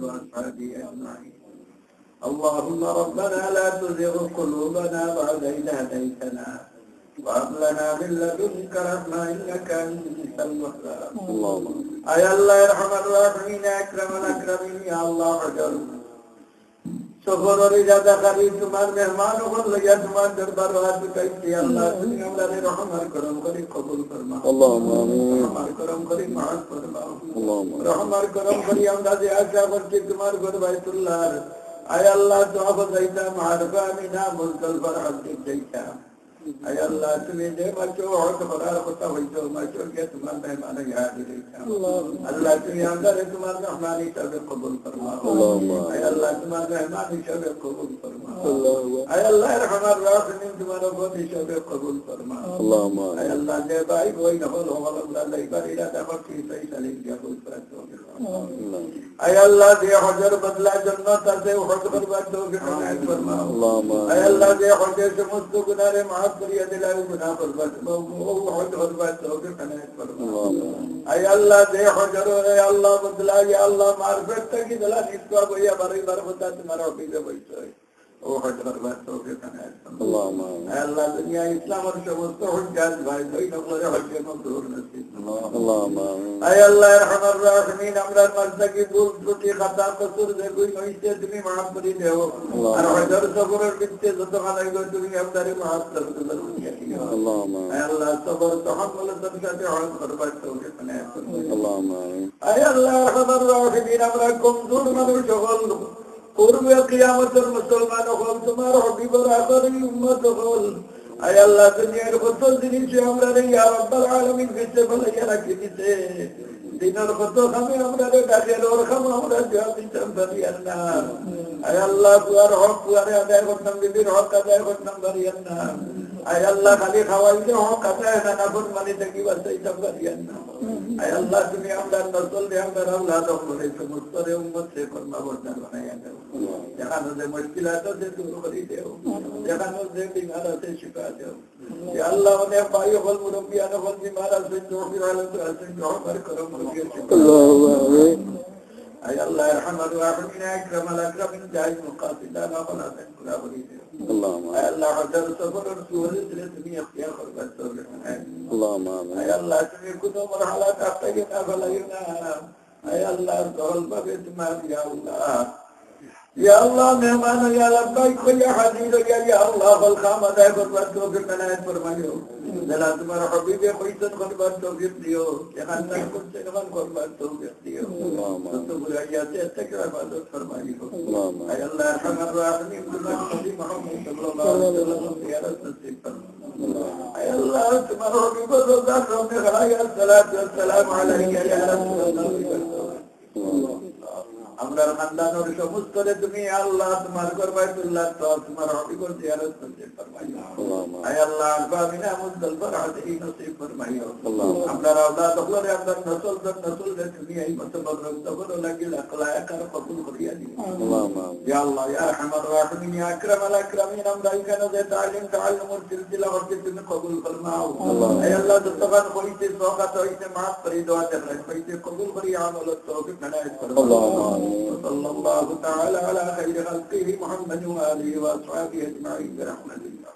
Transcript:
وأصحابه أجمعين. اللهم ربنا لا تزغ قلوبنا بعد إذ هديتنا وهب لنا من لدنك رحمة إنك أنت الوهاب. يا الله يا أرحم الراحمين يا أكرم الأكرمين يا الله حجر সফর ইজাদা করি তোমার মেহমান হল ইয়া তোমার দরবার হাতে চাইছি আল্লাহ তুমি আমাদের রহমত করম করি কবুল ফরমাও আল্লাহুম্মা আমিন রহমত করম করি মাফ ফরমাও আল্লাহুম্মা রহমত করম করি আমরা যে আশা করছি তোমার ঘর বাইতুল্লাহ আয় আল্লাহ দোয়া করইতা মারফা আমিনা মুলকাল ফরহাত দিইতা আয় আল্লাহ তুমি যে মাচো হক করার কথা হইতো মাচো কে তোমার মেহমান ইয়াদ দিইতা আল্লাহ তুমি আমাদের তোমার মেহমান হিসেবে কবুল ফরমাও আয় আল্লাহ তোমার মেহমান হিসেবে কবুল ফরমাও আয় আল্লাহ রহমান রাহিম তোমার উপর হিসেবে কবুল ফরমাও আয় আল্লাহ যে ভাই বই নহল হল আল্লাহ লাইবার ইরাদা করছি তাই সালিক দিয়া কবুল ফরমাও আয় আল্লাহ যে হজর বদলা জান্নাত আছে হজ করবার তৌফিক আনায়াত ফরমাও আয় আল্লাহ যে হজের সমস্ত গুনাহে মাফ করিয়া দিলাও গুনাহ করবার হজ করবার তৌফিক আনায়াত ফরমাও আয় আল্লাহ যে হজর রে আল্লাহ বদলা ইয়া আল্লাহ মারফত কি দিলা নিসবা বইয়া বারবার বতা তোমার অফিসে বইছয় ও হজ করবার তৌফিক আনায়াত ফরমাও আয় আল্লাহ দুনিয়া ইসলামের সমস্ত হুজ্জাত ভাই দুই নম্বরে হজে মাবরুর নসিব আয় আল্লাহ রহমান রাহিমিন আমরা মাঝদাকি ভুল ত্রুটি খাতা কসুর যে কই হইছে তুমি মাফ করে দেও আর হজর সফরের বিতে যত খালাই গো তুমি আমাদের মাফ করে দাও আল্লাহুম্মা আয় আল্লাহ সবর তাহাম্মুল সাথে হজ করবার তৌফিক আনায়াত আল্লাহুম্মা আয় আল্লাহ রহমান রাহিমিন আমরা কমজোর মানুষ হল পূর্বে কিয়ামতের মুসলমান হল তোমার হাবিবের আখরি উম্মত হল আয় আল্লাহ দুনিয়ার কত জিনিস আমরা রে ইয়া রাব্বাল আলামিন বিতে বলাইয়া রাখি দিতে দিনের কত খামে আমরা রে ডাকের ওর খাম আমরা জাতি চান্দারিয়ার না আয় আল্লাহ তুয়ার হক তুয়ারে আদায় করতাম বিবির হক আদায় করতাম বারিয়ার না আয় আল্লাহ খালি খাওয়াইলে হক আদায় না নাফর মানে থাকি বাঁচাইতাম বারিয়ার না আয় আল্লাহ তুমি আমরা নসল রে আমরা আল্লাহ করে সমস্ত রে উম্মত সে কর্মা বর্ণনা বানাইয়া দাও যেখানে যে মুশকিলাত আছে দূর করে দেও যেখানে যে বিমার আছে শিফা দেও ইয়া আল্লাহ অনেক ভাই হল মুরব্বিয়ান হল বিমার আছে জোফির হালত আছে জোহর করম আল্লাহু আমিন আয় আল্লাহ রহমান রাহিম আকরাম আল আকরামিন জাইজ মুকাসিদানা ওয়ালা তাকুলা বলি اللهم আয় আল্লাহ হযরত সফরের সুহরে তুমি ইখতিয়ার করবার তৌফিক اللهم আয় আল্লাহ তুমি কোন মরহালাত আপনাকে না বলাইনা আয় আল্লাহ দল ভাবে তোমার ইয়া আল্লাহ يا الله مهمان يا لبيك يا حبيب يا الله الخامة دائما بالتوفيق عناية فرمائيو لا تمہارا حبیب خویسن قربان توفیق دیو یا خاندان کن سے نمان قربان توفیق دیو تو برایاتی اتکر عبادت فرمائیو اے اللہ ارحم الراحمین تمہارا حبیب محمد صلی اللہ علیہ وسلم زیارت نصیب فرمائیو اے اللہ تمہارا حبیب رضا قومی غلائی السلام علیکہ یا رسول اللہ আমরা খানদানের সমস্ত রে তুমি আল্লাহ তোমার করবাইতুল্লাহ তো তোমার হাবিবর জিয়ারত করতে ফরমাইও আয় আল্লাহ আমিনা মুদল ফরহাতি নসিব ফরমাইও আমরা আওলাদ হলরে আমরা নসল রে তুমি এই মতবরক তবর লাগি আখলাক আর কবুল করিয়া দিও ইয়া আল্লাহ ইয়া আরহামার রাহিমিন ইয়া আকরাম আল আকরামিন আমরা এখানে যে তাআল্লুমুর সিলসিলা করতে তুমি কবুল ফরমাও আয় আল্লাহ যতক্ষণ হইতে সওগাত হইতে মাফ করে দোয়া দেন হইতে কবুল করি আমল তৌফিক নায়াত ফরমাও صلى الله تعالى على خير خلقه محمد وآله وأصحابه أجمعين برحمة الله